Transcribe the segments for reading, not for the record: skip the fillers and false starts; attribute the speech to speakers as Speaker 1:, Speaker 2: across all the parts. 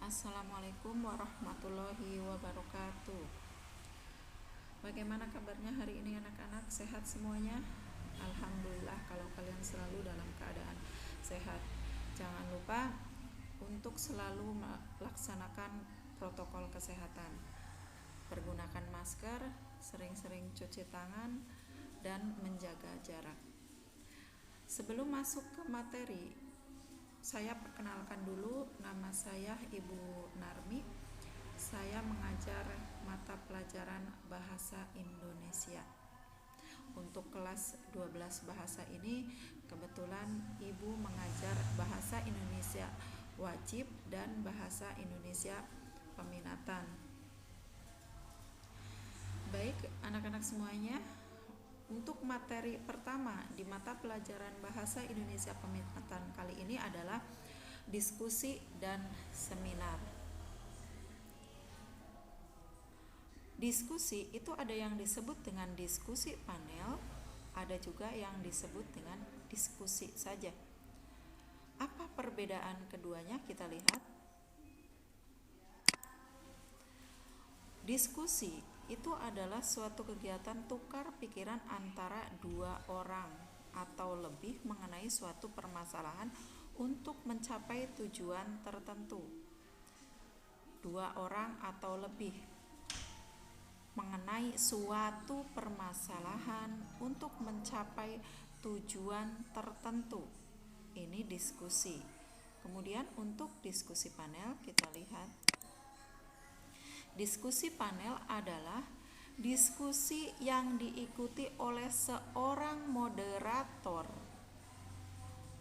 Speaker 1: Assalamualaikum warahmatullahi wabarakatuh. Bagaimana kabarnya hari ini anak-anak? Sehat semuanya? Alhamdulillah kalau kalian selalu dalam keadaan sehat. Jangan lupa untuk selalu melaksanakan protokol kesehatan. Pergunakan masker, sering-sering cuci tangan, dan menjaga jarak. Sebelum masuk ke materi, saya perkenalkan dulu, nama saya Ibu Narmi. Saya mengajar mata pelajaran Bahasa Indonesia. Untuk kelas 12 bahasa ini, kebetulan Ibu mengajar Bahasa Indonesia wajib dan Bahasa Indonesia peminatan. Baik, anak-anak semuanya, untuk materi pertama di mata pelajaran Bahasa Indonesia peminatan kali ini adalah diskusi dan seminar. Diskusi itu ada yang disebut dengan diskusi panel, ada juga yang disebut dengan diskusi saja. Apa perbedaan keduanya? Kita lihat. Diskusi itu adalah suatu kegiatan tukar pikiran antara dua orang atau lebih mengenai suatu permasalahan untuk mencapai tujuan tertentu. Dua orang atau lebih mengenai suatu permasalahan untuk mencapai tujuan tertentu. Ini diskusi. Kemudian untuk diskusi panel kita lihat. Diskusi panel adalah diskusi yang diikuti oleh seorang moderator.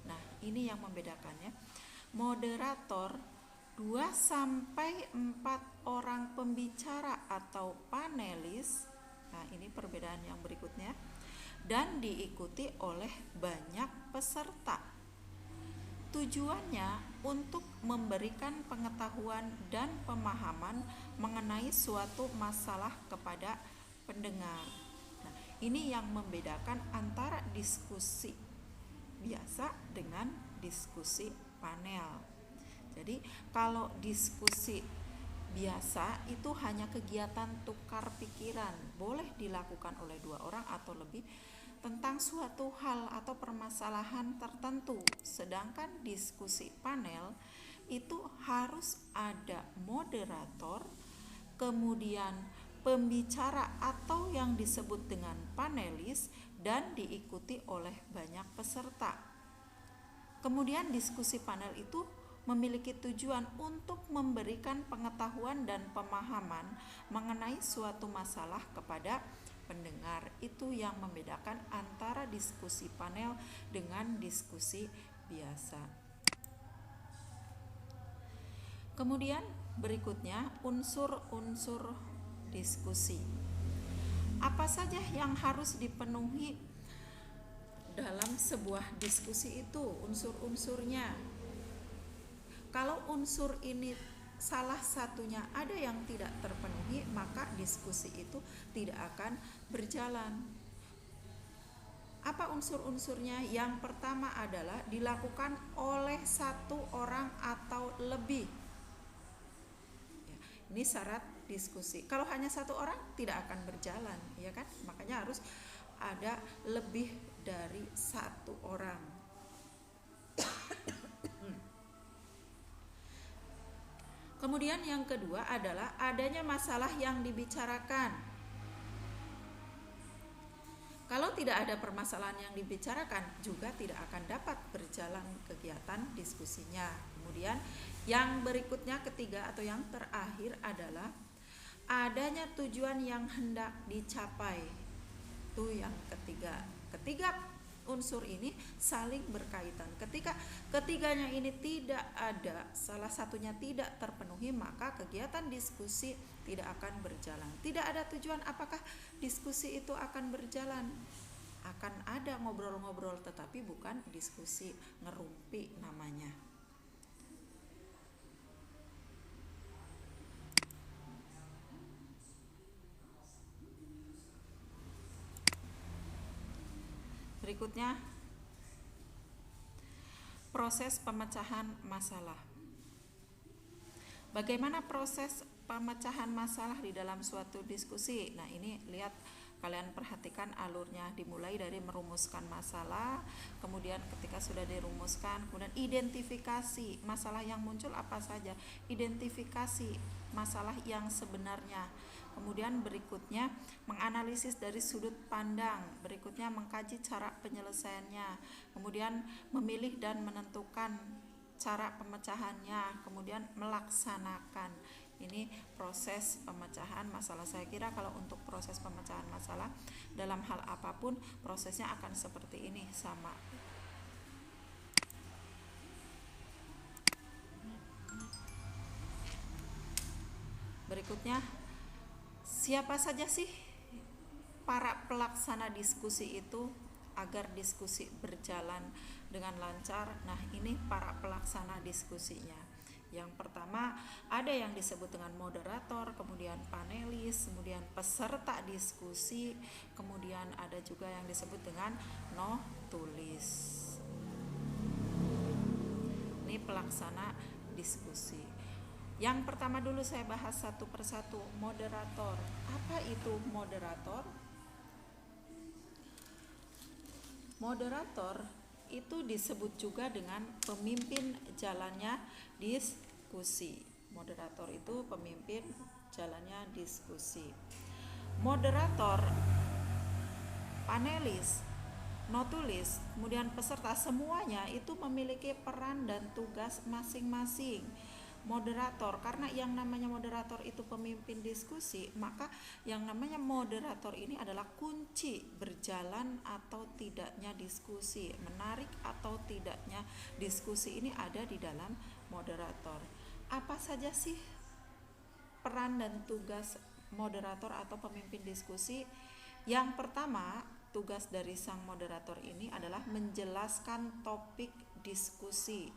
Speaker 1: Nah, ini yang membedakannya. Moderator 2-4 orang pembicara atau panelis. Nah, ini perbedaan yang berikutnya. Dan diikuti oleh banyak peserta. Tujuannya untuk memberikan pengetahuan dan pemahaman mengenai suatu masalah kepada pendengar. Nah, ini yang membedakan antara diskusi biasa dengan diskusi panel. Jadi kalau diskusi biasa itu hanya kegiatan tukar pikiran, boleh dilakukan oleh dua orang atau lebih tentang suatu hal atau permasalahan tertentu. Sedangkan diskusi panel itu harus ada moderator, kemudian pembicara atau yang disebut dengan panelis, dan diikuti oleh banyak peserta. Kemudian diskusi panel itu memiliki tujuan untuk memberikan pengetahuan dan pemahaman mengenai suatu masalah kepada pendengar. Itu yang membedakan antara diskusi panel dengan diskusi biasa. Kemudian berikutnya unsur-unsur diskusi. Apa saja yang harus dipenuhi dalam sebuah diskusi itu? Unsur-unsurnya. Kalau unsur ini salah satunya ada yang tidak terpenuhi, maka diskusi itu tidak akan berjalan. Apa unsur-unsurnya? Yang pertama adalah dilakukan oleh satu orang atau lebih. Ini syarat diskusi. Kalau hanya satu orang tidak akan berjalan, ya kan? Makanya harus ada lebih dari satu orang. Kemudian yang kedua adalah adanya masalah yang dibicarakan. Kalau tidak ada permasalahan yang dibicarakan, juga tidak akan dapat berjalan kegiatan diskusinya. Kemudian yang berikutnya, ketiga atau yang terakhir adalah adanya tujuan yang hendak dicapai. Itu yang ketiga. Ketiga unsur ini saling berkaitan. Ketika ketiganya ini tidak ada, salah satunya tidak terpenuhi, maka kegiatan diskusi tidak akan berjalan. Tidak ada tujuan, apakah diskusi itu akan berjalan? Akan ada ngobrol-ngobrol, tetapi bukan diskusi, ngerumpi namanya. Berikutnya, proses pemecahan masalah. Bagaimana proses pemecahan masalah di dalam suatu diskusi? Nah, ini lihat, kalian perhatikan alurnya, dimulai dari merumuskan masalah, kemudian ketika sudah dirumuskan, kemudian identifikasi masalah yang muncul apa saja, identifikasi masalah yang sebenarnya. Kemudian berikutnya menganalisis dari sudut pandang, berikutnya mengkaji cara penyelesaiannya, kemudian memilih dan menentukan cara pemecahannya, kemudian melaksanakan. Ini proses pemecahan masalah. Saya kira kalau untuk proses pemecahan masalah dalam hal apapun prosesnya akan seperti ini, sama. Berikutnya, siapa saja sih para pelaksana diskusi itu agar diskusi berjalan dengan lancar? Nah, ini para pelaksana diskusinya. Yang pertama ada yang disebut dengan moderator, kemudian panelis, kemudian peserta diskusi, kemudian ada juga yang disebut dengan tulis. Ini pelaksana diskusi. Yang pertama dulu saya bahas satu persatu, moderator. Apa itu moderator? Moderator itu disebut juga dengan pemimpin jalannya diskusi. Moderator itu pemimpin jalannya diskusi. Moderator, panelis, notulis, kemudian peserta, semuanya itu memiliki peran dan tugas masing-masing. Moderator, karena yang namanya moderator itu pemimpin diskusi, maka yang namanya moderator ini adalah kunci berjalan atau tidaknya diskusi, menarik atau tidaknya diskusi ini ada di dalam moderator. Apa saja sih peran dan tugas moderator atau pemimpin diskusi? Yang pertama, tugas dari sang moderator ini adalah menjelaskan topik diskusi.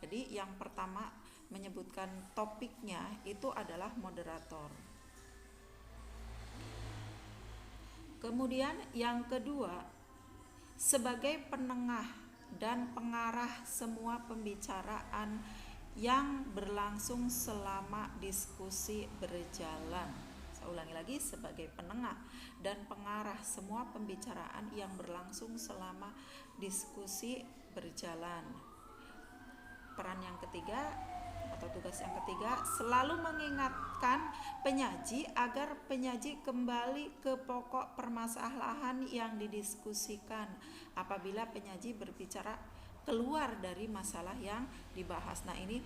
Speaker 1: Jadi yang pertama menyebutkan topiknya itu adalah moderator. Kemudian yang kedua, sebagai penengah dan pengarah semua pembicaraan yang berlangsung selama diskusi berjalan. Saya ulangi lagi, sebagai penengah dan pengarah semua pembicaraan yang berlangsung selama diskusi berjalan. Peran yang ketiga atau tugas yang ketiga, selalu mengingatkan penyaji agar penyaji kembali ke pokok permasalahan yang didiskusikan apabila penyaji berbicara keluar dari masalah yang dibahas. Nah, ini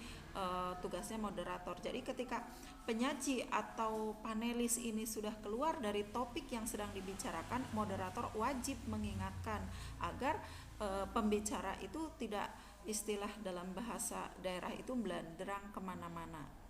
Speaker 1: tugasnya moderator. Jadi ketika penyaji atau panelis ini sudah keluar dari topik yang sedang dibicarakan, moderator wajib mengingatkan agar pembicara itu tidak, istilah dalam bahasa daerah itu, melanderang kemana-mana.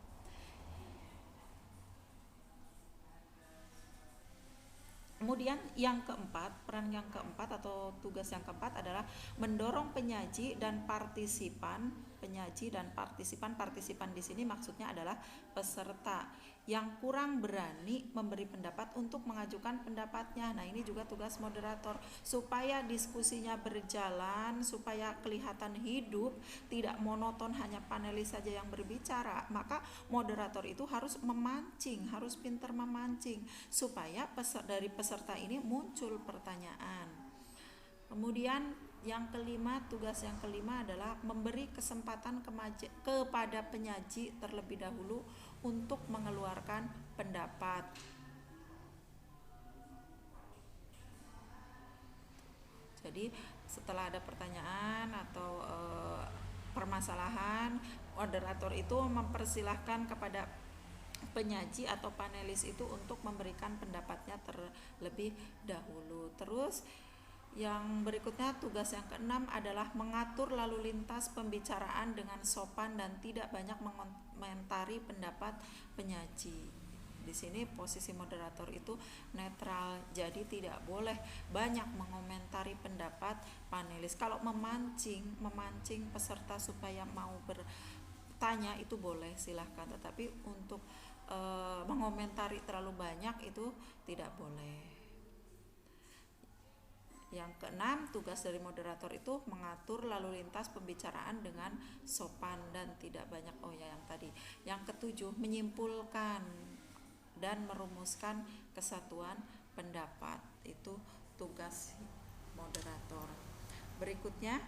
Speaker 1: Kemudian yang keempat, peran yang keempat atau tugas yang keempat adalah mendorong penyaji dan partisipan. Penyaji dan partisipan di sini maksudnya adalah peserta yang kurang berani memberi pendapat untuk mengajukan pendapatnya. Nah, ini juga tugas moderator, supaya diskusinya berjalan, supaya kelihatan hidup, tidak monoton hanya panelis saja yang berbicara. Maka moderator itu harus memancing, harus pintar memancing supaya dari peserta ini muncul pertanyaan. Kemudian yang kelima, tugas yang kelima adalah memberi kesempatan kepada penyaji terlebih dahulu untuk mengeluarkan pendapat. Jadi setelah ada pertanyaan atau permasalahan, moderator itu mempersilahkan kepada penyaji atau panelis itu untuk memberikan pendapatnya terlebih dahulu. Terus yang berikutnya, tugas yang keenam adalah mengatur lalu lintas pembicaraan dengan sopan dan tidak banyak mengomentari pendapat penyaji. Di sini posisi moderator itu netral, jadi tidak boleh banyak mengomentari pendapat panelis. Kalau memancing peserta supaya mau bertanya itu boleh, silahkan, tetapi untuk mengomentari terlalu banyak itu tidak boleh. Yang keenam, tugas dari moderator itu mengatur lalu lintas pembicaraan dengan sopan dan tidak banyak yang tadi. Yang ketujuh, menyimpulkan dan merumuskan kesatuan pendapat. Itu tugas moderator. Berikutnya,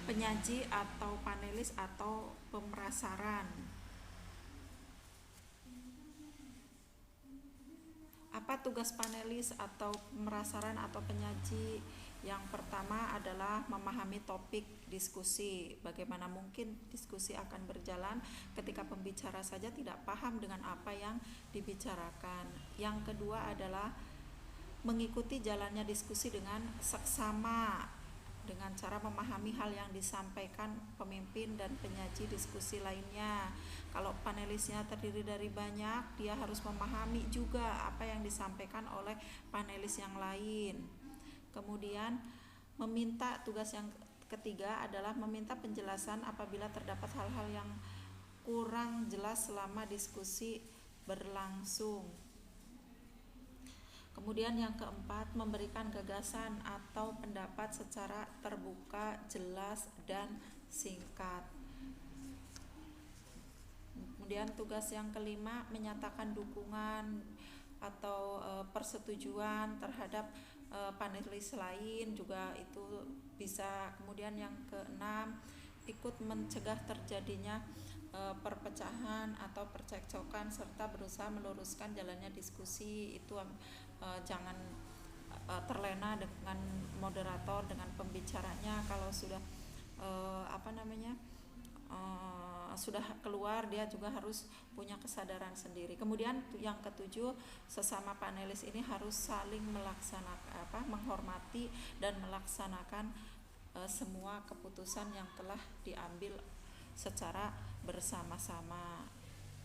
Speaker 1: penyaji atau panelis atau pemerasaran. Apa tugas panelis atau pemerasaran atau penyaji? Yang pertama adalah memahami topik diskusi. Bagaimana mungkin diskusi akan berjalan ketika pembicara saja tidak paham dengan apa yang dibicarakan. Yang kedua adalah mengikuti jalannya diskusi dengan seksama, dengan cara memahami hal yang disampaikan pemimpin dan penyaji diskusi lainnya. Kalau panelisnya terdiri dari banyak, dia harus memahami juga apa yang disampaikan oleh panelis yang lain. Kemudian tugas yang ketiga adalah meminta penjelasan apabila terdapat hal-hal yang kurang jelas selama diskusi berlangsung. Kemudian yang keempat, memberikan gagasan atau pendapat secara terbuka, jelas, dan singkat. Kemudian tugas yang kelima, menyatakan dukungan atau persetujuan terhadap panelis lain juga itu bisa. Kemudian yang keenam, ikut mencegah terjadinya perpecahan atau percekcokan serta berusaha meluruskan jalannya diskusi. Itu jangan terlena dengan moderator, dengan pembicaranya. Kalau sudah sudah keluar, dia juga harus punya kesadaran sendiri. Kemudian yang ketujuh, sesama panelis ini harus saling menghormati dan melaksanakan semua keputusan yang telah diambil secara bersama-sama,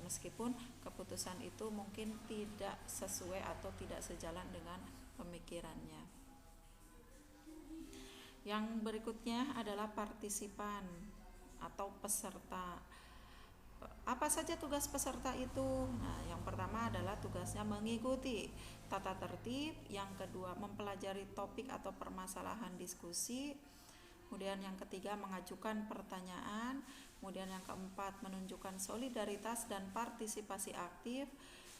Speaker 1: meskipun keputusan itu mungkin tidak sesuai atau tidak sejalan dengan pemikirannya. Yang berikutnya adalah partisipan atau peserta. Apa saja tugas peserta itu? Nah, yang pertama adalah tugasnya mengikuti tata tertib, yang kedua mempelajari topik atau permasalahan diskusi, kemudian yang ketiga mengajukan pertanyaan, kemudian yang keempat menunjukkan solidaritas dan partisipasi aktif,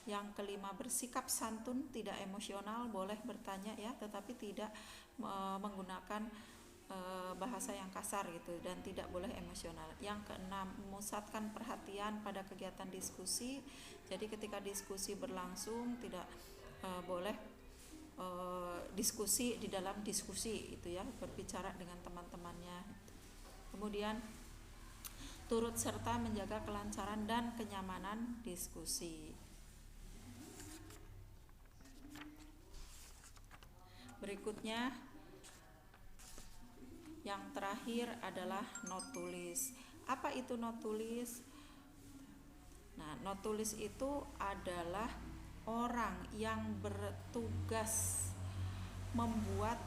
Speaker 1: yang kelima bersikap santun, tidak emosional, boleh bertanya ya, tetapi tidak menggunakan bahasa yang kasar gitu, dan tidak boleh emosional. Yang keenam, memusatkan perhatian pada kegiatan diskusi. Jadi ketika diskusi berlangsung tidak boleh diskusi di dalam diskusi itu ya, berbicara dengan teman-temannya. Kemudian turut serta menjaga kelancaran dan kenyamanan diskusi. Berikutnya yang terakhir adalah not tulis. Apa itu not tulis? Nah, not tulis itu adalah orang yang bertugas membuat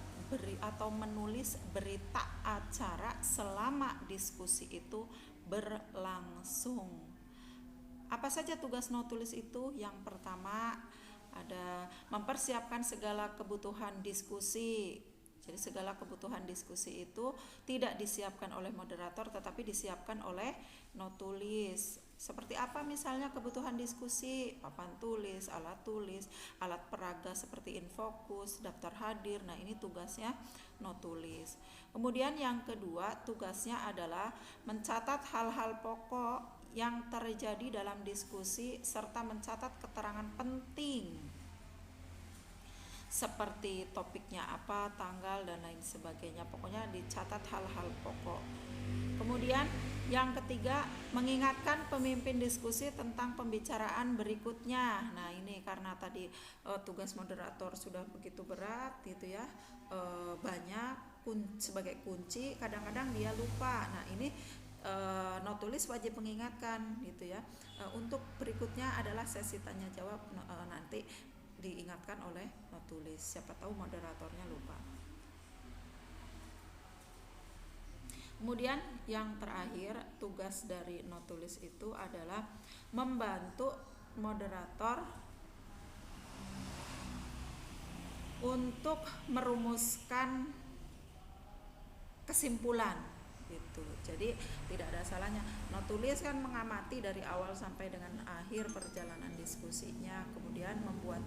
Speaker 1: atau menulis berita acara selama diskusi itu berlangsung. Apa saja tugas not tulis itu? Yang pertama ada mempersiapkan segala kebutuhan diskusi. Jadi segala kebutuhan diskusi itu tidak disiapkan oleh moderator tetapi disiapkan oleh not tulis. Seperti apa misalnya kebutuhan diskusi? Papan tulis, alat peraga seperti infokus, daftar hadir. Nah, ini tugasnya not tulis. Kemudian yang kedua, tugasnya adalah mencatat hal-hal pokok yang terjadi dalam diskusi serta mencatat keterangan penting seperti topiknya apa, tanggal, dan lain sebagainya. Pokoknya dicatat hal-hal pokok. Kemudian yang ketiga, mengingatkan pemimpin diskusi tentang pembicaraan berikutnya. Nah, ini karena tadi tugas moderator sudah begitu berat gitu ya, banyak sebagai kunci, kadang-kadang dia lupa. Nah, ini not tulis wajib mengingatkan gitu ya. Untuk berikutnya adalah sesi tanya jawab, nanti diingatkan oleh not tulis, siapa tahu moderatornya lupa. Kemudian yang terakhir tugas dari notulis itu adalah membantu moderator untuk merumuskan kesimpulan gitu. Jadi tidak ada salahnya. Notulis kan mengamati dari awal sampai dengan akhir perjalanan diskusinya, kemudian membuat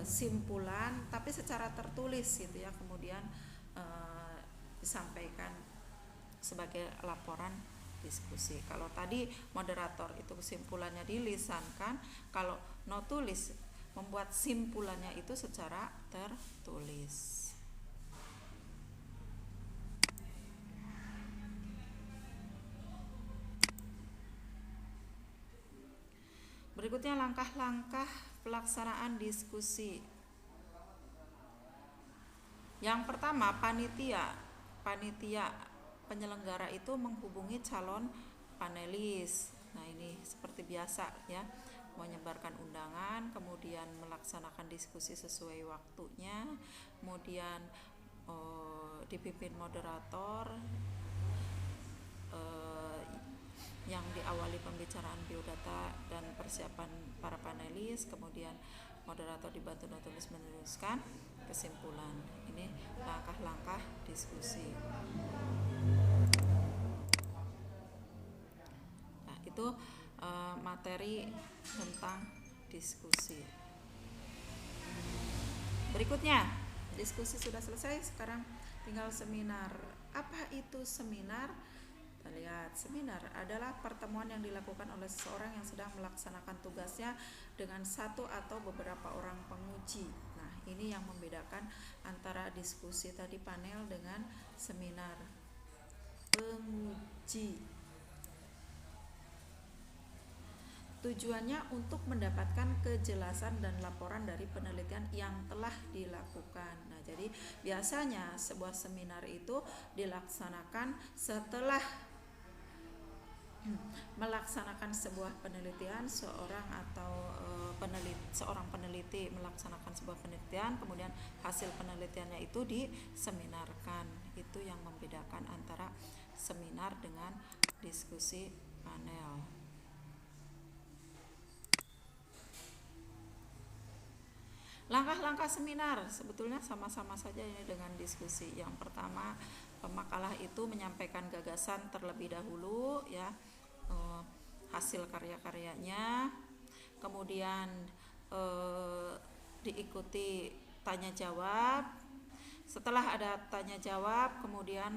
Speaker 1: simpulan tapi secara tertulis gitu ya, kemudian disampaikan sebagai laporan diskusi. Kalau tadi moderator itu kesimpulannya dilisankan, kalau notulis membuat simpulannya itu secara tertulis. Berikutnya langkah-langkah pelaksanaan diskusi. Yang pertama, panitia penyelenggara itu menghubungi calon panelis. Nah, ini seperti biasa ya, menyebarkan undangan, kemudian melaksanakan diskusi sesuai waktunya, kemudian dipimpin moderator yang diawali pembicaraan biodata dan persiapan para panelis, kemudian moderator dibantu notulis meneruskan kesimpulan. Ini langkah-langkah diskusi. Nah, itu materi tentang diskusi. Berikutnya, diskusi sudah selesai, sekarang tinggal seminar. Apa itu seminar? Kita lihat, seminar adalah pertemuan yang dilakukan oleh seseorang yang sedang melaksanakan tugasnya dengan satu atau beberapa orang penguji. Nah, ini yang membedakan antara diskusi tadi panel dengan seminar. Penguji. Tujuannya untuk mendapatkan kejelasan dan laporan dari penelitian yang telah dilakukan. Nah, jadi biasanya sebuah seminar itu dilaksanakan setelah melaksanakan sebuah penelitian, seorang peneliti melaksanakan sebuah penelitian, kemudian hasil penelitiannya itu diseminarkan. Itu yang membedakan antara seminar dengan diskusi panel. Langkah-langkah seminar sebetulnya sama-sama saja ini dengan diskusi. Yang pertama, pemakalah itu menyampaikan gagasan terlebih dahulu ya, hasil karya-karyanya, kemudian diikuti tanya jawab. Setelah ada tanya jawab, kemudian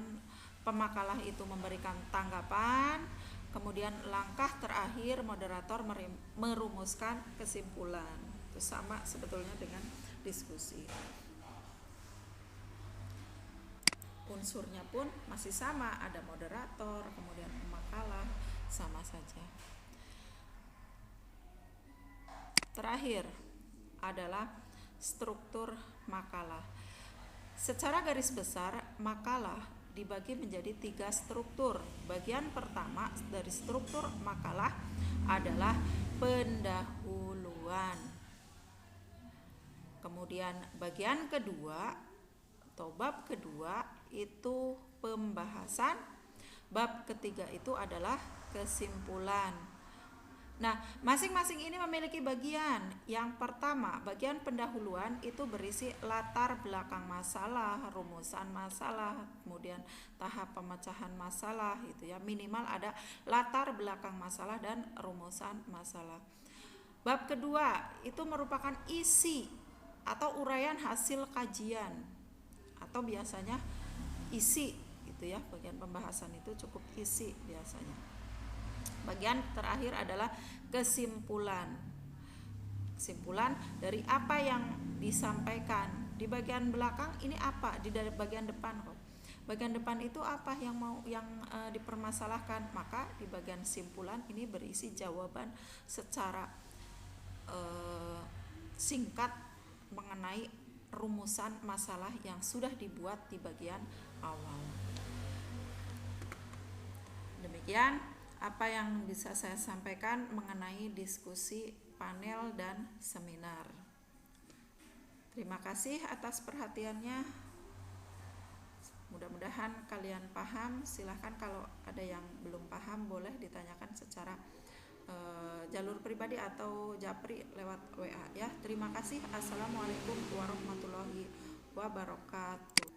Speaker 1: pemakalah itu memberikan tanggapan, kemudian langkah terakhir moderator merumuskan kesimpulan. Itu sama sebetulnya dengan diskusi. Unsurnya pun masih sama, ada moderator, kemudian pemakalah, sama saja. Terakhir adalah struktur makalah. Secara garis besar, makalah dibagi menjadi 3 struktur. Bagian pertama dari struktur makalah adalah pendahuluan. Kemudian bagian kedua atau bab kedua itu pembahasan. Bab ketiga itu adalah kesimpulan. Nah, masing-masing ini memiliki bagian. Yang pertama, bagian pendahuluan itu berisi latar belakang masalah, rumusan masalah, kemudian tahap pemecahan masalah gitu ya. Minimal ada latar belakang masalah dan rumusan masalah. Bab kedua itu merupakan isi atau uraian hasil kajian, atau biasanya isi gitu ya. Bagian pembahasan itu cukup isi biasanya. Bagian terakhir adalah kesimpulan. Kesimpulan dari apa yang disampaikan. Di bagian belakang ini apa? Di bagian depan kok. Bagian depan itu apa yang dipermasalahkan? Maka di bagian simpulan ini berisi jawaban secara singkat mengenai rumusan masalah yang sudah dibuat di bagian awal. Demikian apa yang bisa saya sampaikan mengenai diskusi panel dan seminar. Terima kasih atas perhatiannya. Mudah-mudahan kalian paham. Silahkan kalau ada yang belum paham boleh ditanyakan secara jalur pribadi atau japri lewat WA ya. Terima kasih. Assalamualaikum warahmatullahi wabarakatuh.